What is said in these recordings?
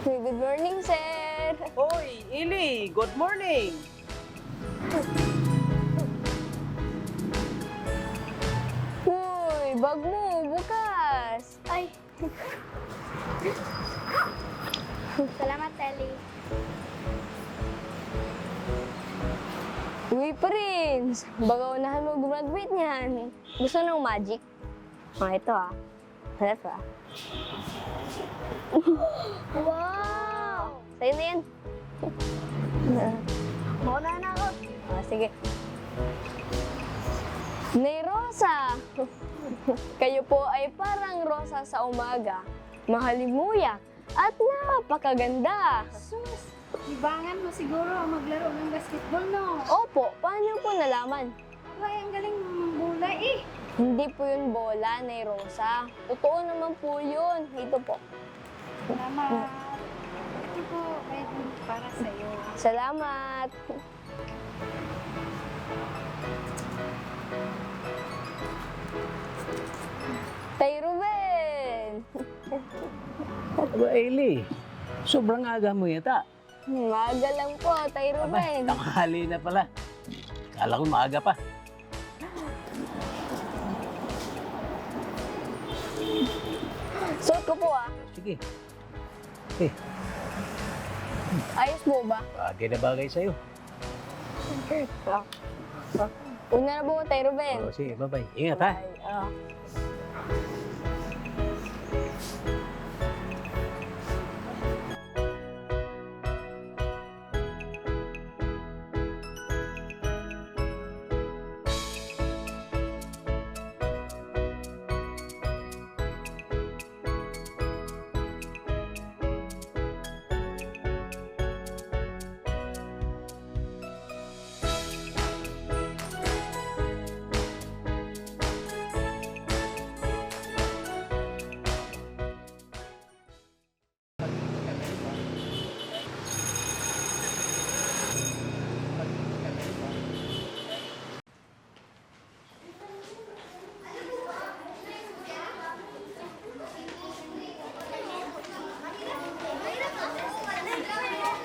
Good morning, sir. Hoy, Ili, good morning. Uy, bag mo, bukas. Ay. Salamat, Ellie. Uy, Prince. Baka unahan mo graduate niyan. Gusto ng magic? Ito Ano ito Wow! Sa'yo na yan. Mauna na ako. Sige. Nay Rosa, kayo po ay parang rosa sa umaga, mahalimuyak at napakaganda. Sus, libangan mo siguro maglaro ng basketball, no? Opo, paano po nalaman? Ay, ang galing bulay eh. Hindi po yun bola, Nay Rosa. Totoo naman po yun. Ito po. Salamat. Ito po, may para sa'yo. Salamat. Tay Ruben! Aba, Eli, sobrang aga mo yata. Maaga lang po, Tay Aba, Ruben. tanghali na pala. Kala ko maaga pa. Suot ko po Sige, Ayos po ba? bagay na bagay sa'yo. Una na po, Tay Ruben. O, sige, bye-bye. Ingat ha. Bye.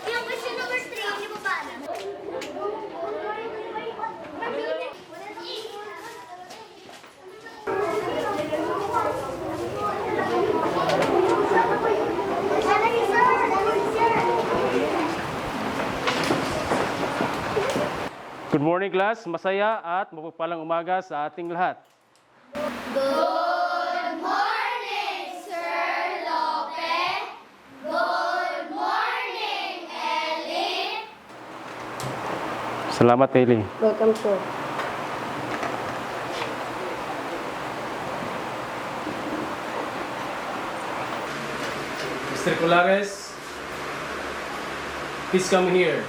Yung question number 3, hindi mo ba alam? Good morning, class. Masaya at mapagpalang umaga sa ating lahat. Good morning, Sir Lope. Good morning, Ellie. Salamat, Eli. Welcome, sir. Mr. Colares, please come here.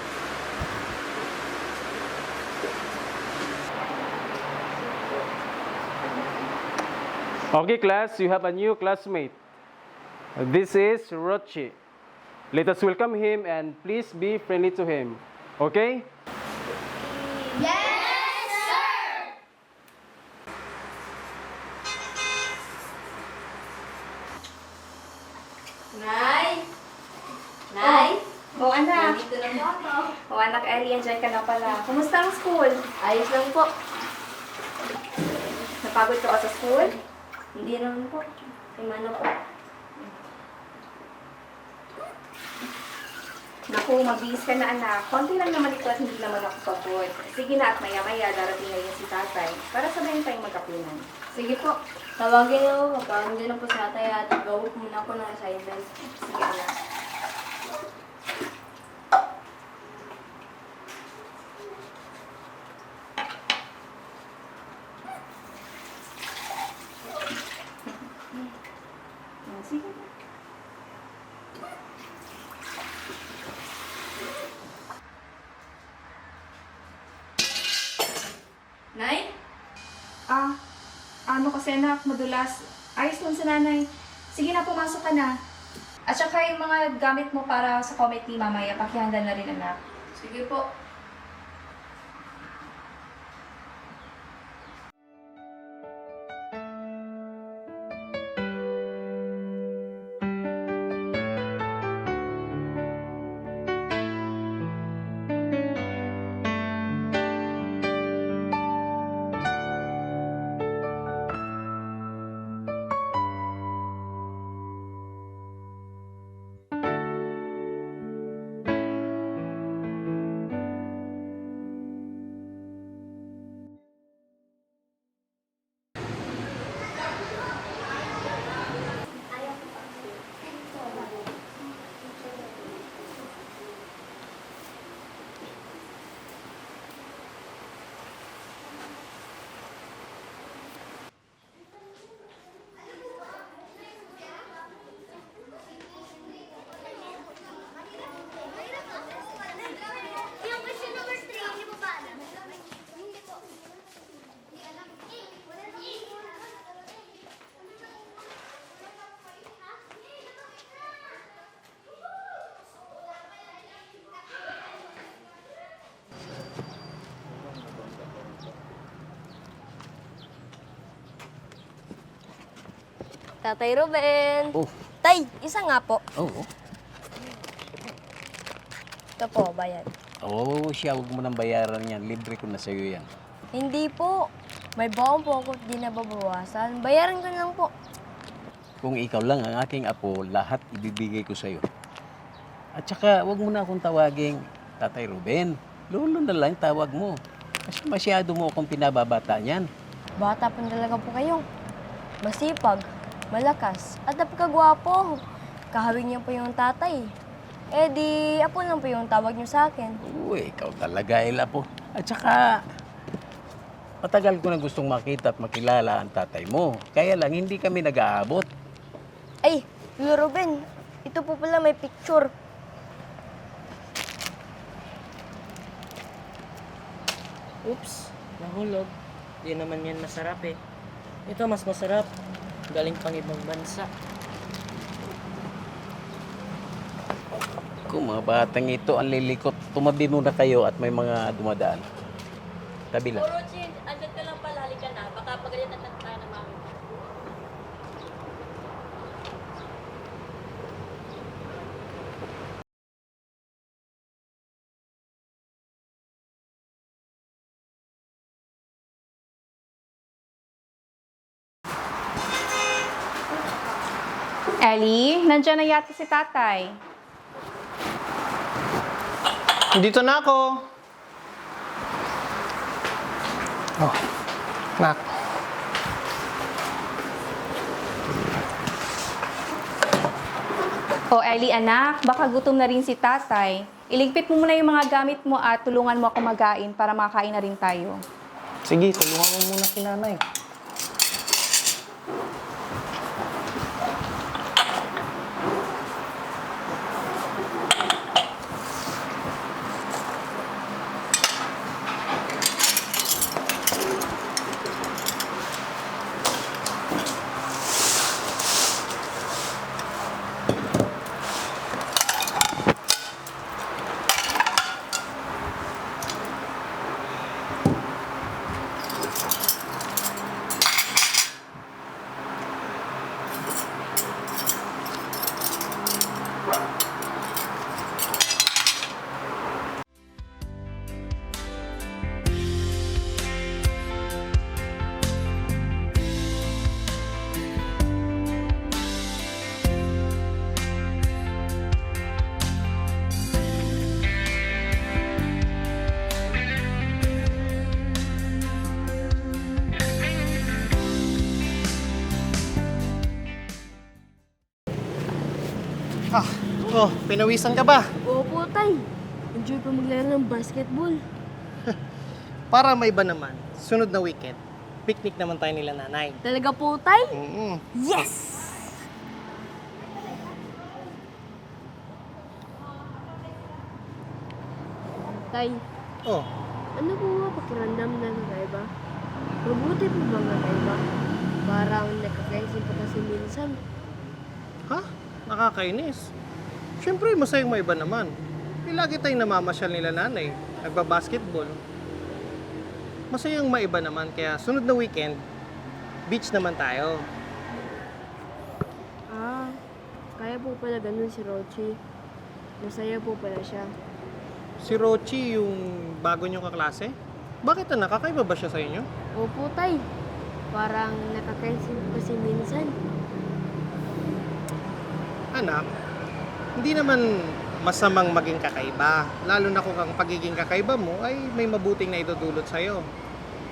Okay, class, you have a new classmate. This is Rochi. Let us welcome him and please be friendly to him. Okay? Yes, sir. Nay! Nay! Oh, anak. Nandito na po ako. Oh, anak Ellie, andyan ka na pala. Kumusta ang school? Ayos lang po. Napagod ka ba sa school? Hindi naman po. Imano po. Naku, mabihis ka na anak. Konti lang naman ito at hindi naman ako pagod. Sige na at maya-maya darating na yun si tatay para sabayin tayong magkapunan. Sige po. Tawagin niyo ako kapag hindi na po sa tatay at gawin muna ako ng assignment. Sige anak. Sige na. kasi anak, madulas. Ayos lang sa nanay. Sige na, pumasok ka na. At saka yung mga gamit mo para sa committee mamaya, pakihanda na rin anak. Sige po. Yung question number 3, hindi mo ba alam? Hindi po. Tatay Ruben. Oh. Tay, isa nga po. Oo. Ito po, bayad. Oo, siya. Huwag mo nang bayaran yan. Libre ko na sa'yo yan. Hindi po. May baon po ako, di na babawasan. Bayaran ko na lang po. Kung ikaw lang ang aking apo, lahat ibibigay ko sa'yo. At saka, huwag mo na akong tawaging Tatay Ruben. Lolo na lang tawag mo. Kasi masyado mo akong pinababata niyan. Bata pa talaga po kayo. Masipag, malakas, at napakagwapo. Kahawig niyo po yung tatay. Eh di, apo lang po yung tawag niyo sa akin. Uy, ikaw talaga, Ella po. At saka, matagal ko na gustong makita at makilala ang tatay mo. Kaya lang, hindi kami nag-aabot. Ay, Lolo Ruben, ito po pala may picture. Oops, nahulog. Di naman yan masarap eh. Ito mas masarap. Galing pang ibang bansa. Kung mga batang ito ang lilikot, tumabi muna kayo at may mga dumadaan. Tabi lang. Chin, andyan ka lang pala, halika na. Baka pagalitan na tayo ng mami. Ellie, nandiyan na yata si tatay. Dito na ako. Oh, nak. O Ellie anak, baka gutom na rin si tatay. Iligpit mo muna yung mga gamit mo at tulungan mo ako magain para makakain na rin tayo. Sige, tulungan mo muna si nanay. Oh, pinawisan ka ba? Opo, tay. Enjoy pa maglaro ng basketball. Para may iba naman, sunod na weekend, picnic naman tayo nila nanay. Talaga po, tay? Yes! Tay, Oh, ano po ba pakiramdam na kakaiba? Mabuti po ba kakaiba? Parang nakakaisip po kasi minsan. Ha? Nakakainis. Siyempre, masayang maiba naman. Lagi tayong namamasyal nila nanay. Nagbabasketball. Masayang maiba naman, kaya sunod na weekend, beach naman tayo. Ah, kaya po pala ganun si Rochi. Masaya po pala siya. Si Rochi, yung bago niyong kaklase? Bakit anak? Kakaiba ba siya sa inyo? Opo, tay. Parang nakakaisip kasi minsan. Anak, hindi naman masamang maging kakaiba. Lalo na kung ang pagiging kakaiba mo ay may mabuting na idudulot sa'yo.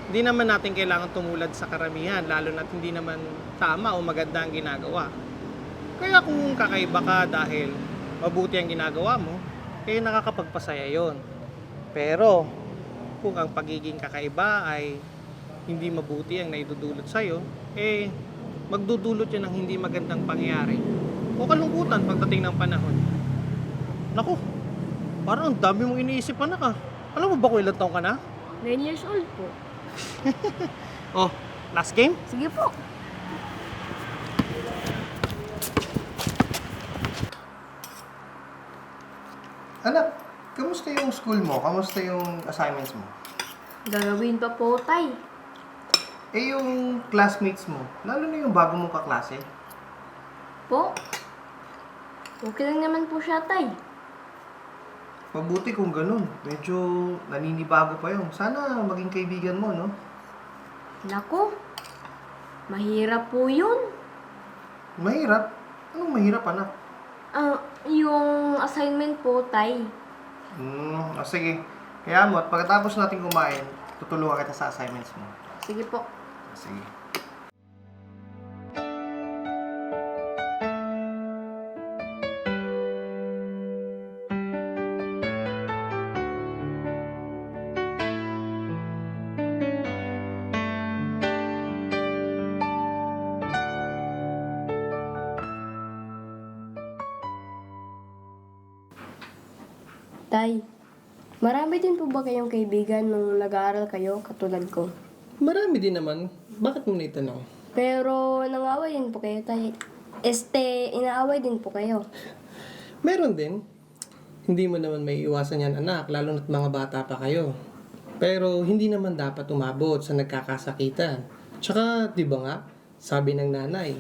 Hindi naman natin kailangan tumulad sa karamihan, lalo na hindi naman tama o maganda ang ginagawa. Kaya kung kakaiba ka dahil mabuti ang ginagawa mo, eh nakakapagpasaya yon. Pero kung ang pagiging kakaiba ay hindi mabuti ang naidudulot sa'yo, eh magdudulot yan ng hindi magandang pangyayari o kalungkutan pagdating ng panahon. Naku, parang ang dami mong iniisip, anak ah. Alam mo ba kung ilang taong ka na? 9 years old po. Oh, last game? Sige po. Anak, kamusta yung school mo? Kamusta yung assignments mo? Gagawin pa po, tay. Eh yung classmates mo, lalo na yung bago mong kaklase. Po? Okay lang naman po siya, tay. Mabuti kung ganun. Medyo naninibago pa yun. Sana maging kaibigan mo, no? Naku, mahirap po yun. Mahirap? Anong mahirap, anak? Yung assignment po, tay. Sige. Kaya mo, at pagkatapos natin kumain, tutulungan kita sa assignments mo. Sige po. Sige. Tay, marami din po ba kayong kaibigan nung nag-aaral kayo katulad ko? Marami din naman. Bakit mo naitanong? Pero nang-away din po kayo, tay. Inaaway din po kayo. Meron din. Hindi mo naman may iwasan yan, anak, lalo na't mga bata pa kayo. Pero hindi naman dapat umabot sa nagkakasakitan. Tsaka, di ba nga, sabi ng nanay,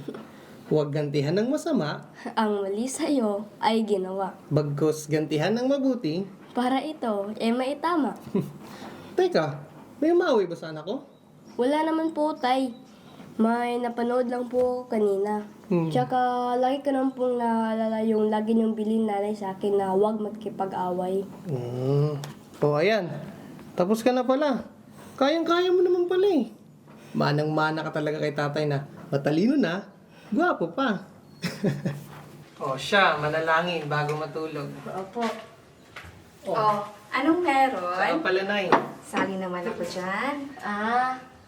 huwag gantihan ng masama, Ang mali sa'yo ay ginawa. bagkos gantihan ng mabuti. Para ito, maitama. Teka, may umaway ba sa anak ko? Wala naman po, tay. May napanood lang po kanina. Tsaka, lagi ko naman pong naalala yung lagi niyong bilin nanay sa akin na huwag magkipag-away. O ayan, tapos ka na pala. Kayang-kaya mo naman pala eh. Manang-mana ka talaga kay tatay na matalino na, gwapo pa. O siya, manalangin bago matulog. Opo. Oh, anong meron? Saan pala, Nay? Sali naman ako dyan.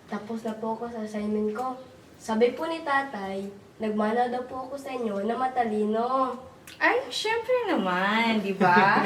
Tapos na po ako sa assignment ko. Sabi po ni tatay, nagmana daw po ako sa inyo na matalino. Ay, syempre naman, di ba?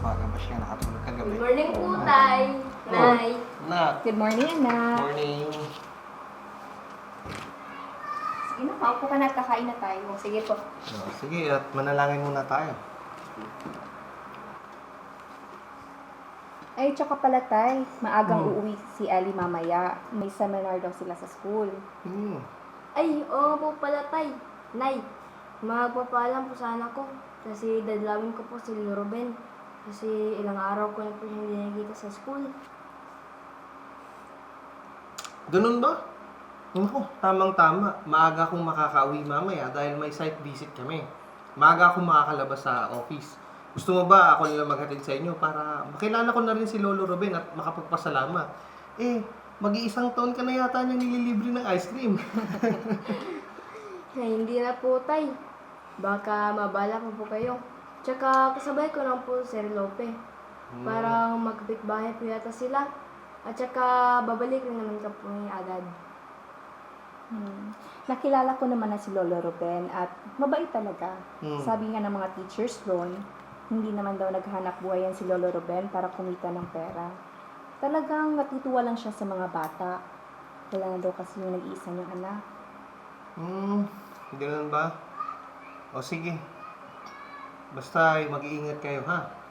Baga ba siya nakatulog kagabi? Good morning po, tay. Nay. Nak, Good morning, anak. morning. Sige na, paupo ka na at kakain na tayo. Sige po. Sige, at manalangin muna tayo. Ay, tsaka pala tay, maagang uuwi si Ali mamaya. May seminar daw sila sa school. Ay, oo po pala, tay. Nay, magpapaalam po sana ko. Kasi dadalawin ko po si Ruben. Kasi ilang araw ko na po siya hindi nakikita sa school. Ganun ba? Naku, tamang-tama. Maaga akong makakauwi mamaya dahil may site visit kami. Maaga akong makakalabas sa office. Gusto mo ba ako nila maghatid sa inyo para makilala ko na rin si Lolo Ruben at makapagpasalamat? Mag-iisang taon ka na yata niya nililibre ng ice cream. Hindi na po, tay. Baka mabala pa po kayo. Tsaka kasabay ko lang po Sir Lope. Parang magkapit-bahay po yata sila. At tsaka babalik rin naman ka po agad. Nakilala ko naman na si Lolo Ruben at mabait talaga. Sabi nga ng mga teachers doon, hindi naman daw naghanap buhay yan si Lolo Ruben para kumita ng pera. Talagang natutuwa lang siya sa mga bata. Wala na daw kasi yung nag-iisa niyang anak. Ganun ba? O sige. Basta mag-iingat kayo, ha?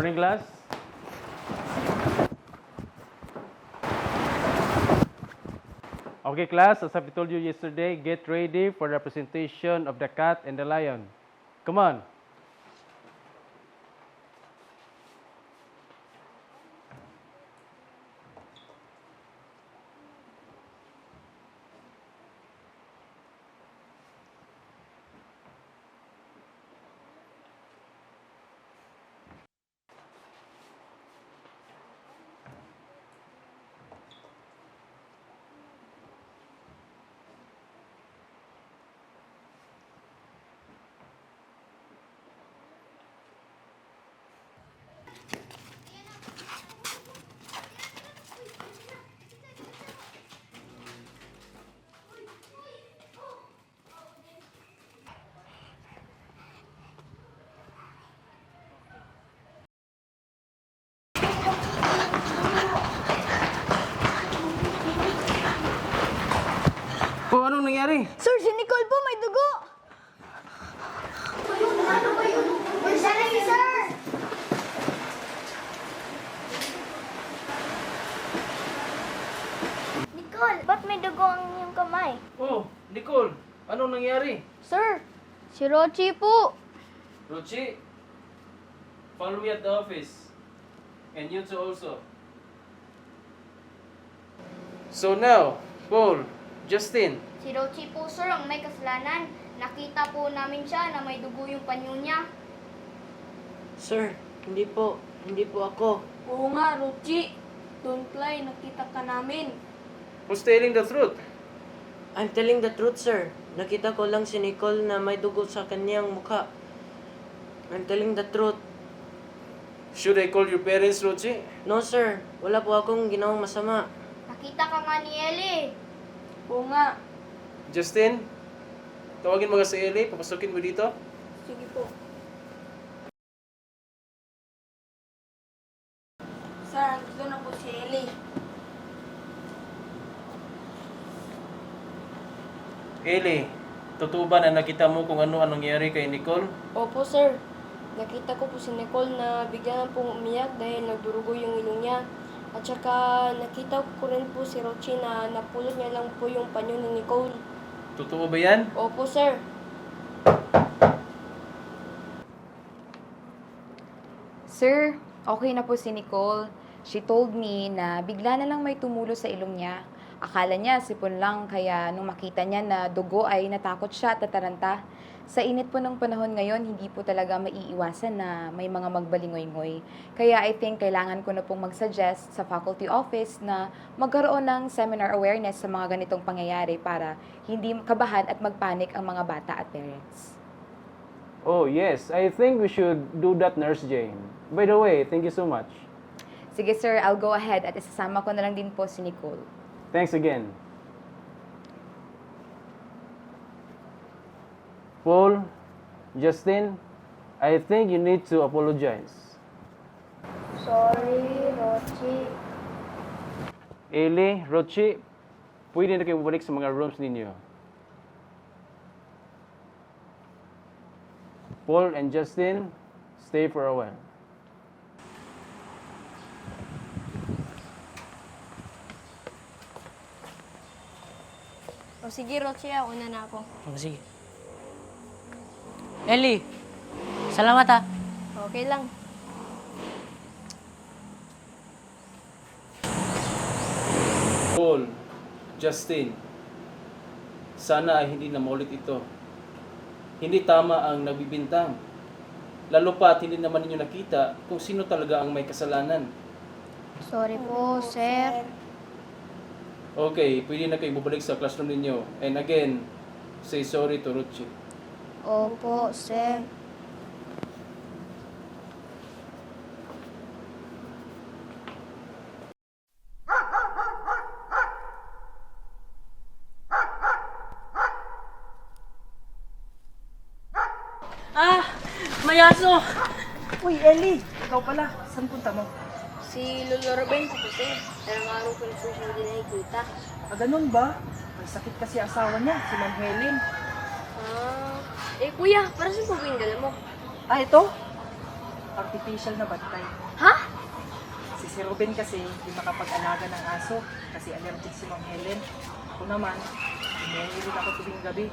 Morning, class. Okay, class, as I told you yesterday, get ready for the presentation of the cat and the lion. Come on. Oh, anong nangyari? Sir, si Nicole po may dugo! Sir! Nicole, ba't may dugo ang iyong kamay? Oh, Nicole, anong nangyari? Sir, si Rochi po. Ruchi, follow me at the office. And you two also. So now, Paul, Justin, Si Rochi po, sir, ang may kasalanan. Nakita po namin siya na may dugo yung panyo niya. Sir, hindi po. Hindi po ako. Oo nga, Rochi. Don't lie, nakita ka namin. who's telling the truth? I'm telling the truth, sir. Nakita ko lang si Nicole na may dugo sa kanyang mukha. I'm telling the truth. Should I call your parents, Ruchi? No, sir. Wala po akong ginawang masama. Nakita ka nga ni Ellie. Oo nga. Justin, tawagin mo nga si Ellie, papasukin mo dito. Sige po. Sir, andito na po si Ellie. Ellie, totoo ba na nakita mo kung ano ang nangyari kay Nicole? Opo, sir. Nakita ko po si Nicole na bigla na pong umiyak dahil nagdurugo yung ilong niya. At saka nakita ko rin po si Rochi na napulot niya lang po yung panyo ni Nicole. Totoo ba yan? Opo, sir. Sir, okay na po si Nicole. She told me na bigla na lang may tumulo sa ilong niya. Akala niya sipon lang, kaya nung makita niya na dugo ay natakot siya at tataranta. Sa init po ng panahon ngayon, hindi po talaga maiiwasan na may mga magbalingoy-ngoy. Kaya I think kailangan ko na pong mag-suggest sa faculty office na magkaroon ng seminar awareness sa mga ganitong pangyayari para hindi kabahan at magpanik ang mga bata at parents. Oh, yes. I think we should do that, Nurse Jane. By the way, thank you so much. Sige sir, I'll go ahead at isasama ko na lang din po si Nicole. Thanks again. Paul, Justin, I think you need to apologize. Sorry, Rochi. Ellie, Rochi, pwede na kayo bumalik sa mga rooms ninyo. Paul and Justin, stay for a while. O sige, Roche, una na ako. Oh, sige. Ellie, salamat ha. Okay lang. Paul, Justin, sana ay hindi na maulit ito. Hindi tama ang nagbibintang. Lalo pa at hindi naman ninyo nakita kung sino talaga ang may kasalanan. Sorry po, sir. Okay, pwede na kayo bumalik sa classroom ninyo. And again, say sorry to Ruchi. Opo, sir. Ah! Mayaso! Uy, Ellie, ikaw pala. Saan punta mo? Si Lolo Ruben po kasi. Ilang araw ko na po siya hindi nakikita. Ganun ba? May sakit kasi asawa niya, si Ma'am Helen. Kuya, para saan po ba yung dala mo? Ito? Artificial na bantay. Ha? Si Sir Ruben kasi hindi makapag-alaga ng aso kasi allergic si Ma'am Helen. Ako naman, rin ako tuwing gabi.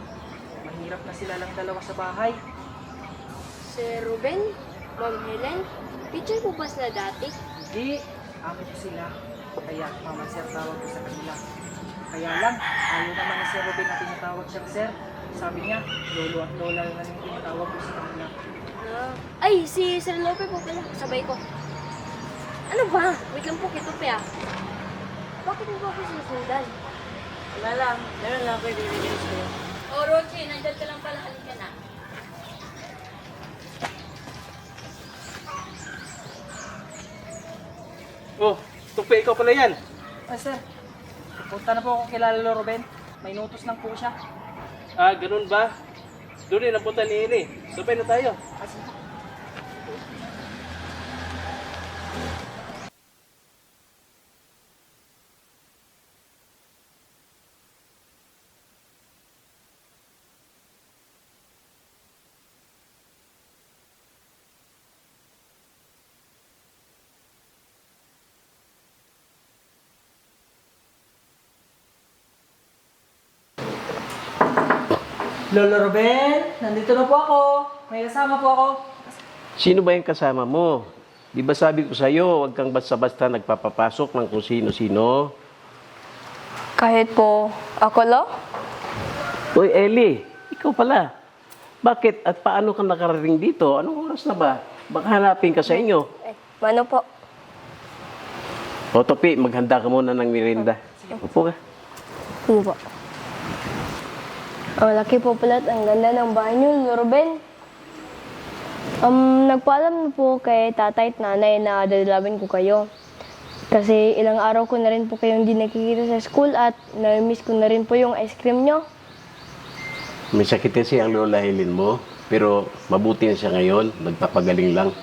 Mahirap na sila lang dalawa sa bahay. Si Ruben? Ma'am Helen? Teacher po ba sila dati? Hindi, amo ko sila. Kaya Mama Sir tawag ko sa kanila. Kaya lang, ayaw naman ni Sir Ruben na tinatawag siyang Sir. Sabi niya, lolo at lola lang yung tinatawag ko sa kanila. Ay, si Sir Lope po pala. Sabay ko. Ano ba? Wait lang po, kito pa. Bakit mo ba ako sinusundan? Wala lang. Meron lang ako ibibigay sa'yo. Oh, Roche, nandyan ka lang pala. Halika na. Oh, Tupi, ikaw pala yan. Ay Sir, punta na po ako kay Lolo Ruben. May nutos lang po siya. Ah, ganun ba? Doon din ang punta ni Eli. Sabay na tayo. Lolo Ruben, nandito na po ako. May kasama po ako. Sino ba yung kasama mo? Di ba sabi ko sa'yo, huwag kang basta-basta nagpapapasok ng kung sino-sino? Kahit po ako lang? Uy, Ellie, ikaw pala. Bakit at paano ka nakarating dito? Anong oras na ba? Baka hanapin ka sa inyo. Mano po? O, Topi, maghanda ka muna ng merienda. Upo ka. Sige po. Ang laki po pala at ang ganda ng bahay niyo, Lolo Ruben. Nagpaalam na po kay tatay at nanay na dadalawin ko kayo. Kasi ilang araw ko na rin po kayong hindi nakikita sa school at na-miss ko na rin po yung ice cream nyo. May sakit kasi ang lola Helen mo, pero mabuti na siya ngayon, nagpapagaling lang.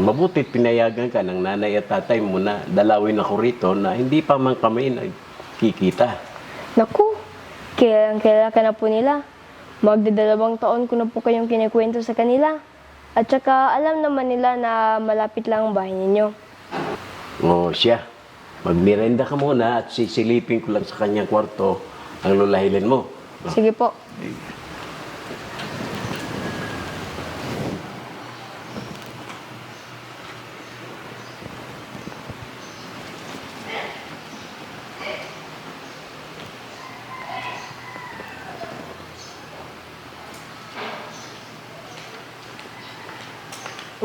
Mabuti pinayagan ka ng nanay at tatay mo na dalawin ako rito na hindi pa man kami nagkikita. Naku, kailan ka na po nila. Magdadalawang taon ko na po kayong kinikwento sa kanila. At saka alam naman nila na malapit lang ang bahay ninyo. O siya, magmirenda ka muna at sisilipin ko lang sa kanyang kwarto ang lola Helen mo. Sige po.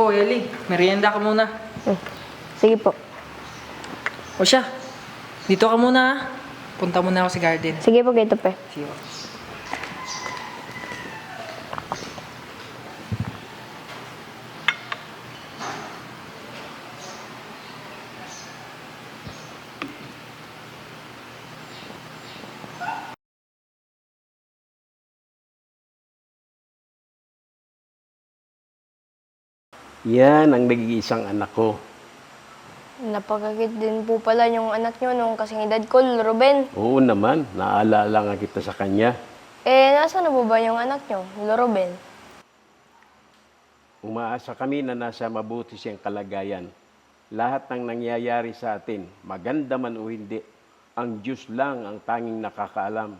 Oh, Ellie, merienda ka muna. Sige po. O siya, dito ka muna ha. Punta muna ako sa garden. Sige po, Kito Pe. Sige po. Yan ang nag-iisang anak ko. Napakagit din po pala yung anak nyo nung kasing edad ko, Lolo Ruben. Oo naman, naalala nga kita sa kanya. Nasaan na po ba yung anak nyo, Lolo Ruben? Umaasa kami na nasa mabuti siyang kalagayan. Lahat ng nangyayari sa atin, maganda man o hindi, ang Diyos lang ang tanging nakakaalam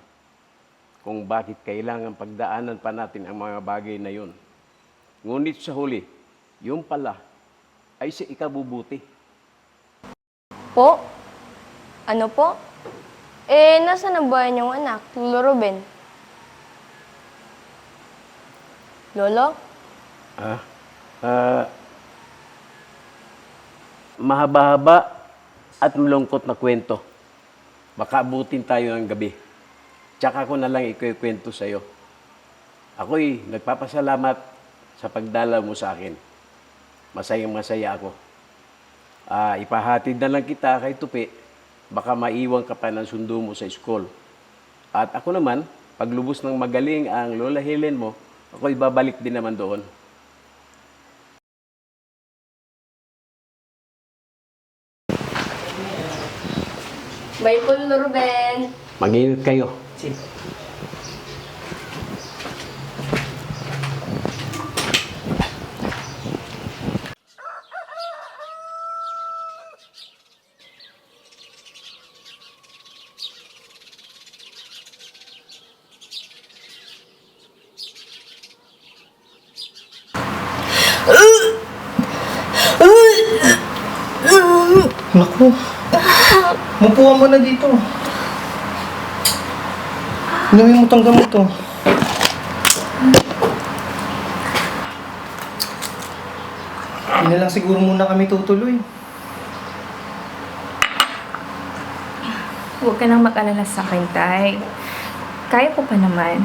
kung bakit kailangan pagdaanan pa natin ang mga bagay na yun. Ngunit sa huli, yung pala ay si ikabubuti. Po? Ano po? Nasaan ang bahay niyong anak, Lolo Ruben? Lolo? Mahaba-haba at malungkot na kwento. Baka abutin tayo ng gabi. Tsaka ko na lang ikikwento sa'yo. Ako'y nagpapasalamat sa pagdala mo sa akin. Masayang-masaya ako. Ipahatid na lang kita kay Tupi. Baka maiwan ka pa ng sundo mo sa school. At ako naman, paglubos ng magaling ang Lola Helen mo, ako'y babalik din naman doon. Bye po, Lolo Ruben. Mag-ingat kayo. Naku. Mupuan mo na dito. Inumin mo tong gamot to. Hindi na lang siguro muna kami tutuloy. Huwag ka nang mag-alala sa akin, Tay. Kaya ko pa naman.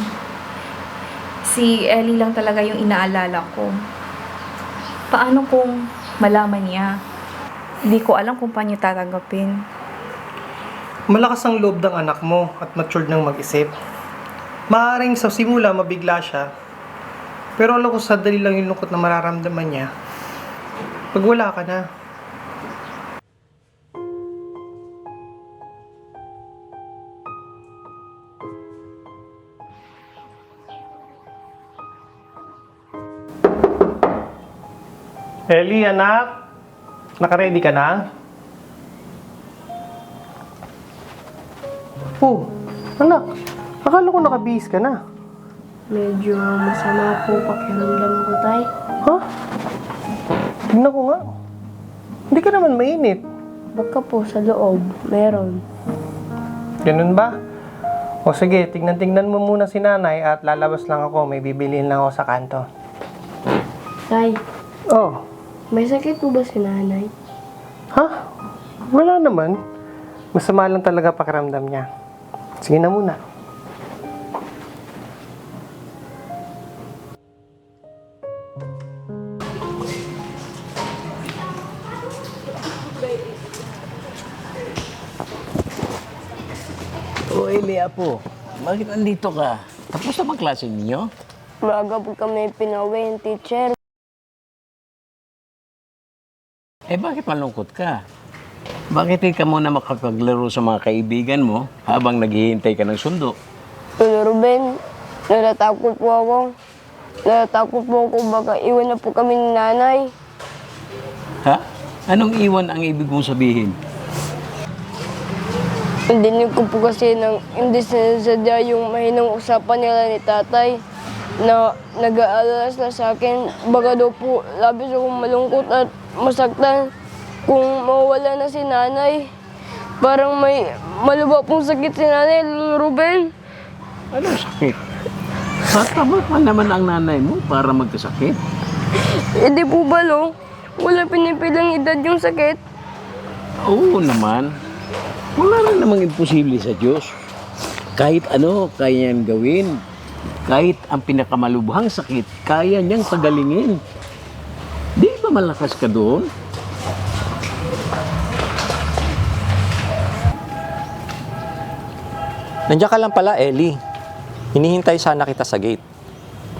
Si Ellie lang talaga yung inaalala ko. Paano kung malaman niya? Hindi ko alam kung paano niya tatanggapin. Malakas ang loob ng anak mo at matured ng mag-isip. Maaaring sa simula mabigla siya. Pero alam ko sadali lang yung lungkot na mararamdaman niya. Pag wala ka na. Ellie, anak. Naka-ready ka na? Oh, anak. Akala ko nakabihis ka na. Medyo masama po pakiramdam ko, Tay. Ha? Tignan ko nga. Hindi ka naman mainit. Baka po sa loob, meron. Ganun ba? O sige, tignan mo muna si nanay at lalabas lang ako. May bibiliin lang ako sa kanto. Tay, Oh, may sakit po ba si nanay? ha? Wala naman. Masama lang talaga pakiramdam niya. Sige na muna. O Eli, Apo, bakit nandito ka? Tapos na bang klase ninyo? Maaga po kami pinawin, teacher. Bakit malungkot ka? Bakit di ka muna makapaglaro sa mga kaibigan mo habang naghihintay ka ng sundo? Lolo Ruben, natatakot po ako. Natatakot po ako baka iwan na po kami ni nanay. Ha? Anong iwan ang ibig mong sabihin? Dinig ko po kasi nang hindi sinasadya yung mahinang usapan nila ni tatay na nag-aalala na sa akin. Baka daw po labis akong malungkot at masaktan kung mawala na si nanay. Parang may malubha pong sakit si nanay, Lolo Ruben. Anong sakit? Tama pa naman ang nanay mo para magkasakit. Hindi po ba, Lo? Wala pinipilang edad yung sakit. Oo naman. Wala rin namang imposible sa Diyos. Kahit ano, kaya niyang gawin. Kahit ang pinakamalubhang sakit, kaya niyang pagalingin. Di ba malakas ka doon? Nandiyan ka lang pala, Ellie. Hinihintay sana kita sa gate.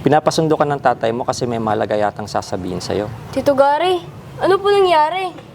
Pinapasundo ka ng tatay mo kasi may malaga yatang sasabihin sa'yo. Tito Gary, ano po nangyari?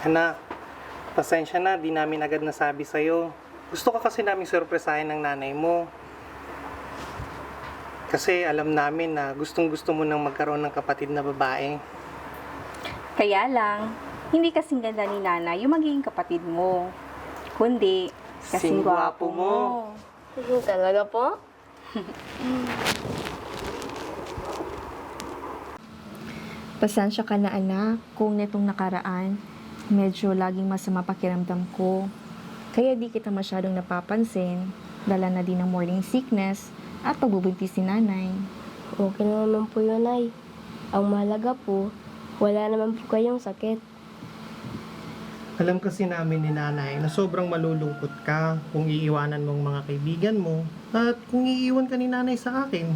Anak, pasensya na, di namin agad nasabi sa'yo. Gusto ka kasi namin sorpresahin ng nanay mo. Kasi alam namin na gustong-gusto mo nang magkaroon ng kapatid na babae. Kaya lang, hindi kasing ganda ni nanay yung magiging kapatid mo. Kundi, kasing gwapo mo. Talaga po? Pasensya ka na anak, kung netong nakaraan, medyo laging masama pakiramdam ko. Kaya di kita masyadong napapansin, dala na din ng morning sickness at pagbubuntis ni nanay. Okay na naman po yun, Nay. Ang mahalaga po, wala naman po kayong sakit. Alam kasi namin ni nanay na sobrang malulungkot ka kung iiwanan mong mga kaibigan mo at kung iiwan ka ni nanay sa akin.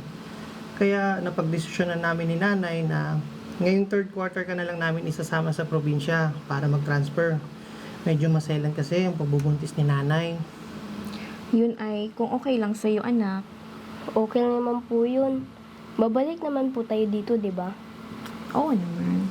Kaya napagdesisyonan namin ni nanay na ngayong third quarter ka na lang namin isasama sa probinsya para mag-transfer. Medyo maselan kasi ang pagbubuntis ni nanay. Yun ay kung okay lang sa'yo anak. Okay lang naman po yun. Babalik naman po tayo dito, di ba? Oo naman.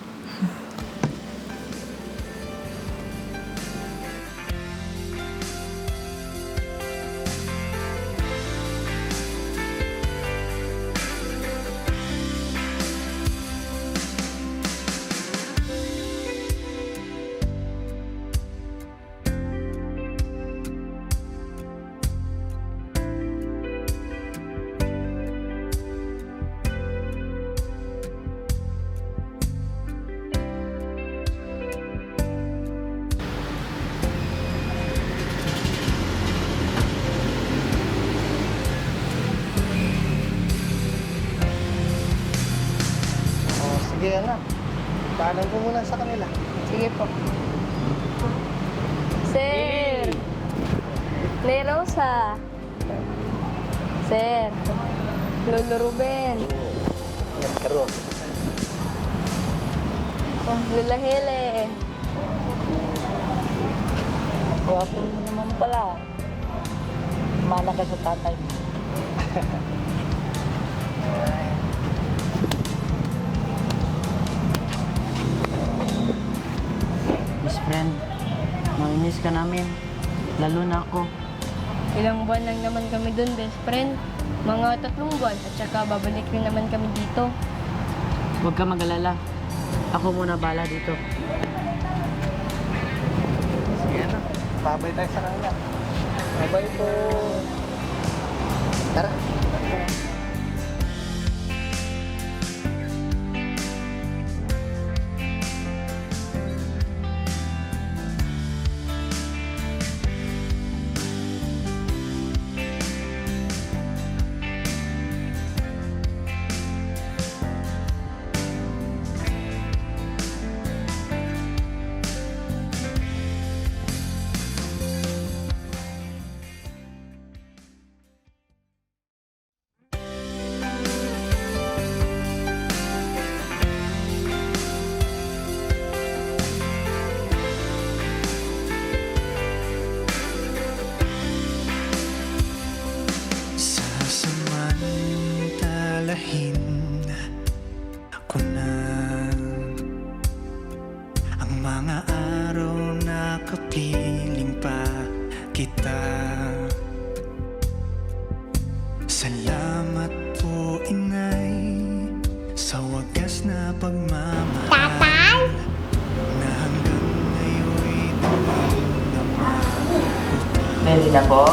Sige anak, paalam ko muna sa kanila. Sige po. Sir! Nay Rosa! Sir! Lolo Ruben! Oh, Lola Hele! Gwapo mo naman pala. Mana ka sa tatay mo. Best friend, mamimiss ka namin. Lalo na ako. Ilang buwan lang naman kami dun, best friend. Mga 3 buwan at saka babalik rin naman kami dito. Huwag ka mag-alala. Ako muna bala dito. Sige anak, babay tayo sa kanila. Babay po. Tara. Sasamantalahin ko na ang mga araw na kapiling pa kita. Salamat po inay sa wagas na pagmamahal. Tatay! Na hanggang ngayon'y naman. Ready na po?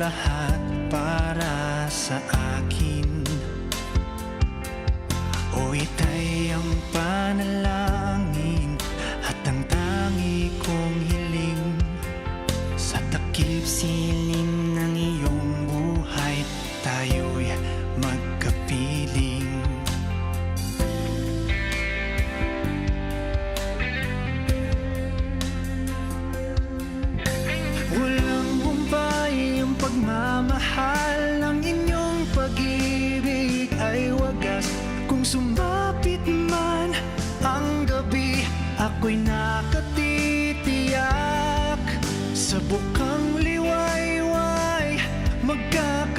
Lahat para sa akin. O ita'y ang panalangin at ang tangi kong hiling. Sa takip silim ng iyong buhay, tayo'y magkapi.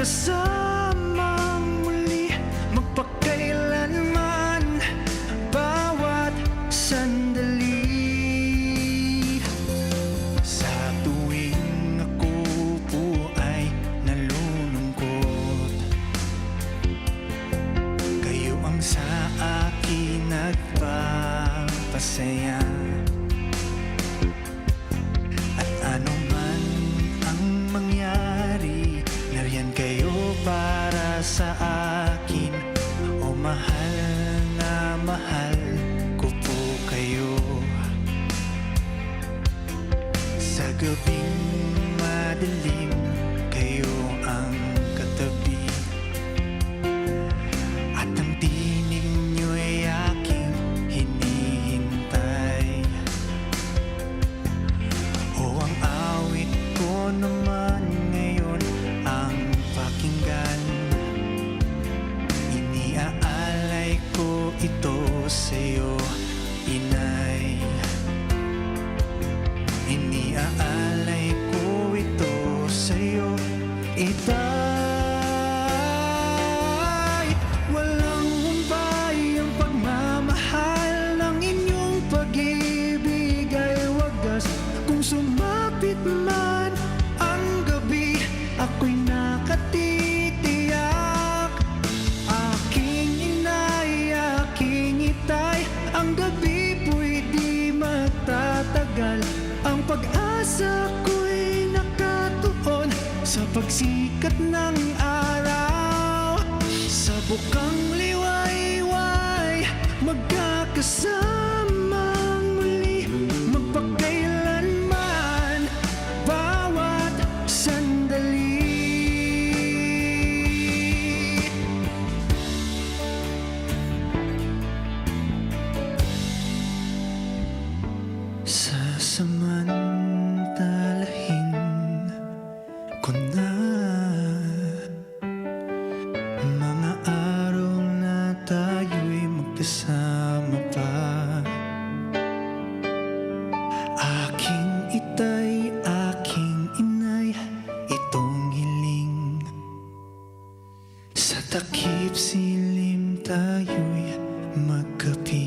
magkasamang muli, magpakailanman, bawat sandali. Sa tuwing ako po ay nalulungkot, kayo ang sa akin nagpapasaya. At ano man ang mangyari, nariyan kayo para sa akin. O mahal na mahal ko po kayo. Sa gabing madilim, kayo ang katabi. At ang tinig nyo'y aking hinihintay. O ang awit ko naman ngayon ang pakinggan. Iniaalay ko ito sa'yo, inay. Iniaalay ko ito sa'yo, itay. Walang humpay ang pagmamahal ng inyong pag-ibig ay wagas. Kung sumapit man ang gabi, ako'y nakatitiyak. Aking inay, aking itay, ang gabi po'y di magtatagal. Ang pag-asa ko'y nakatuon sa pagsikat ng araw. Sa bukang liwayway, magkakasamang muli, magpakailanman, bawat sandali. Sasamantalahin ko na mga araw na tayo'y magkasama pa. Aking itay, aking inay, itong hiling. Sa takip silim tayo'y magkapi.